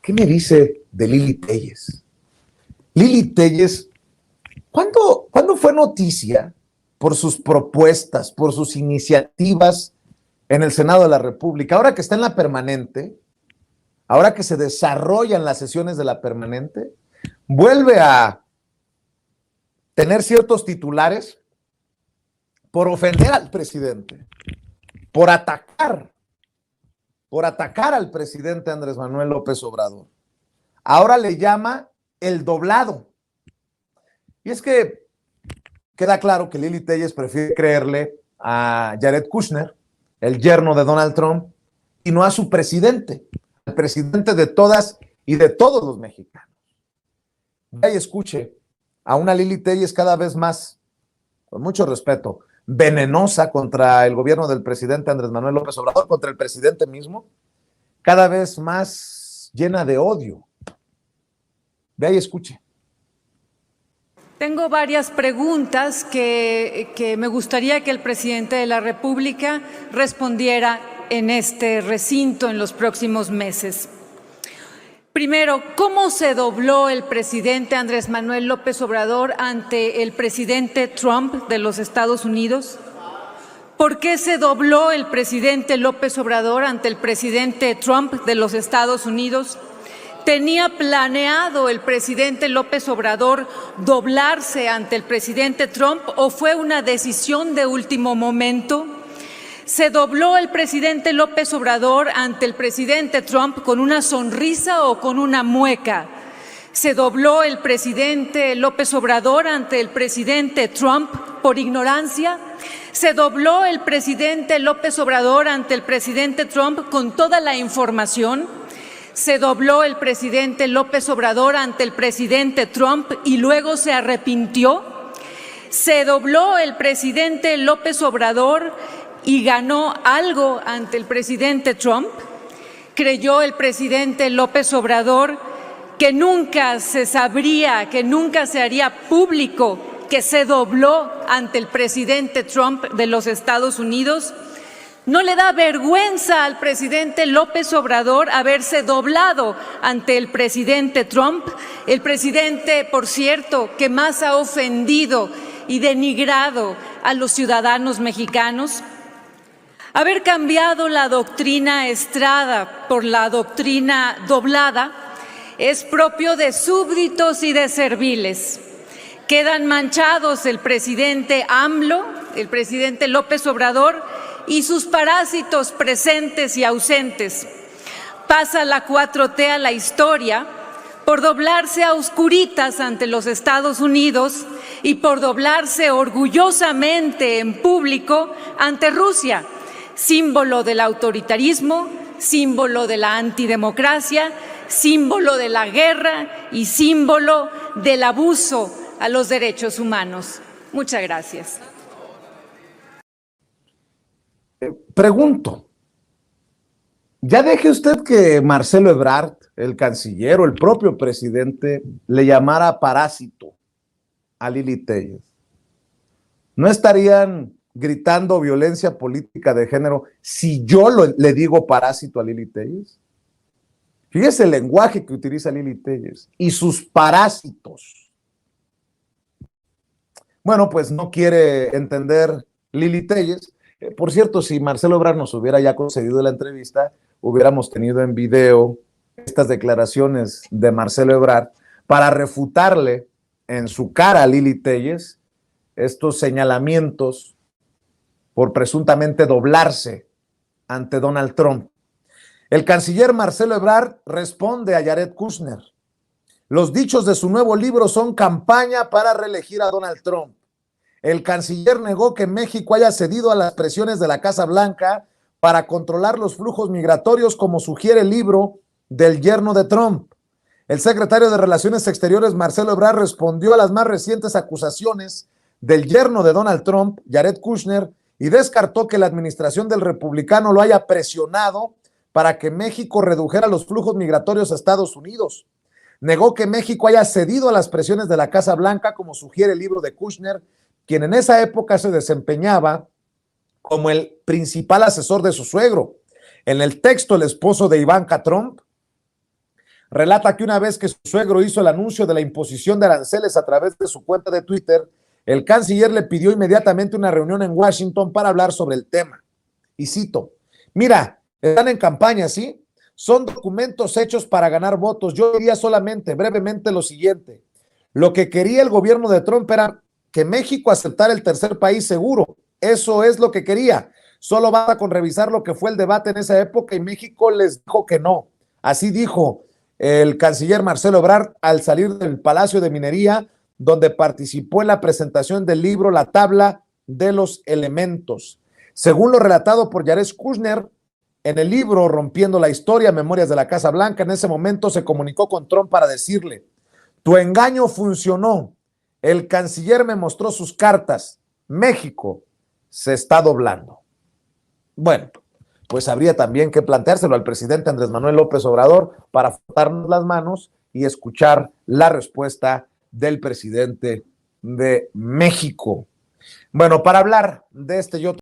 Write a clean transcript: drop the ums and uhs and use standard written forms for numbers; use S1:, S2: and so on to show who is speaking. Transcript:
S1: ¿Qué me dice de Lili Téllez? Lili Téllez, ¿cuándo fue noticia por sus propuestas, por sus iniciativas en el Senado de la República? Ahora que está en la permanente, ahora que se desarrollan las sesiones de la permanente, vuelve a tener ciertos titulares por ofender al presidente, por atacar al presidente Andrés Manuel López Obrador. Ahora le llama el doblado. Y es que queda claro que Lili Téllez prefiere creerle a Jared Kushner, el yerno de Donald Trump, y no a su presidente, el presidente de todas y de todos los mexicanos. Vaya y escuche a una Lili Téllez cada vez más, con mucho respeto, venenosa contra el gobierno del presidente Andrés Manuel López Obrador, contra el presidente mismo, cada vez más llena de odio. Vaya y escuche.
S2: Tengo varias preguntas que me gustaría que el presidente de la República respondiera en este recinto en los próximos meses. Primero, ¿cómo se dobló el presidente Andrés Manuel López Obrador ante el presidente Trump de los Estados Unidos? ¿Por qué se dobló el presidente López Obrador ante el presidente Trump de los Estados Unidos? ¿Tenía planeado el presidente López Obrador doblarse ante el presidente Trump o fue una decisión de último momento? ¿Se dobló el presidente López Obrador ante el presidente Trump con una sonrisa o con una mueca? ¿Se dobló el presidente López Obrador ante el presidente Trump por ignorancia? ¿Se dobló el presidente López Obrador ante el presidente Trump con toda la información? ¿Se dobló el presidente López Obrador ante el presidente Trump y luego se arrepintió? ¿Se dobló el presidente López Obrador y ganó algo ante el presidente Trump? ¿Creyó el presidente López Obrador que nunca se sabría, que nunca se haría público que se dobló ante el presidente Trump de los Estados Unidos? ¿No le da vergüenza al presidente López Obrador haberse doblado ante el presidente Trump? El presidente, por cierto, que más ha ofendido y denigrado a los ciudadanos mexicanos. Haber cambiado la doctrina Estrada por la doctrina doblada es propio de súbditos y de serviles. Quedan manchados el presidente AMLO, el presidente López Obrador y sus parásitos presentes y ausentes. Pasa la 4T a la historia por doblarse a oscuritas ante los Estados Unidos y por doblarse orgullosamente en público ante Rusia, símbolo del autoritarismo, símbolo de la antidemocracia, símbolo de la guerra y símbolo del abuso a los derechos humanos. Muchas gracias.
S1: Pregunto, ya deje usted que Marcelo Ebrard, el canciller o el propio presidente, le llamara parásito a Lili Téllez. ¿No estarían gritando violencia política de género si yo le digo parásito a Lili Téllez? Fíjese el lenguaje que utiliza Lili Téllez y sus parásitos. Bueno, pues no quiere entender Lili Téllez. Por cierto, si Marcelo Ebrard nos hubiera ya concedido la entrevista, hubiéramos tenido en video estas declaraciones de Marcelo Ebrard para refutarle en su cara a Lili Téllez estos señalamientos por presuntamente doblarse ante Donald Trump. El canciller Marcelo Ebrard responde a Jared Kushner. Los dichos de su nuevo libro son campaña para reelegir a Donald Trump. El canciller negó que México haya cedido a las presiones de la Casa Blanca para controlar los flujos migratorios, como sugiere el libro del yerno de Trump. El secretario de Relaciones Exteriores, Marcelo Ebrard, respondió a las más recientes acusaciones del yerno de Donald Trump, Jared Kushner, y descartó que la administración del republicano lo haya presionado para que México redujera los flujos migratorios a Estados Unidos. Negó que México haya cedido a las presiones de la Casa Blanca, como sugiere el libro de Kushner, quien en esa época se desempeñaba como el principal asesor de su suegro. En el texto, el esposo de Ivanka Trump relata que una vez que su suegro hizo el anuncio de la imposición de aranceles a través de su cuenta de Twitter, el canciller le pidió inmediatamente una reunión en Washington para hablar sobre el tema. Y cito, mira, están en campaña, ¿sí? Son documentos hechos para ganar votos. Yo diría solamente, brevemente, lo siguiente. Lo que quería el gobierno de Trump era que México aceptara el tercer país seguro. Eso es lo que quería. Solo basta con revisar lo que fue el debate en esa época y México les dijo que no. Así dijo el canciller Marcelo Ebrard al salir del Palacio de Minería, donde participó en la presentación del libro La Tabla de los Elementos. Según lo relatado por Jared Kushner, en el libro Rompiendo la Historia, Memorias de la Casa Blanca, en ese momento se comunicó con Trump para decirle, tu engaño funcionó, el canciller me mostró sus cartas, México se está doblando. Bueno, pues habría también que planteárselo al presidente Andrés Manuel López Obrador para frotarnos las manos y escuchar la respuesta del presidente de México. Bueno, para hablar de este y otro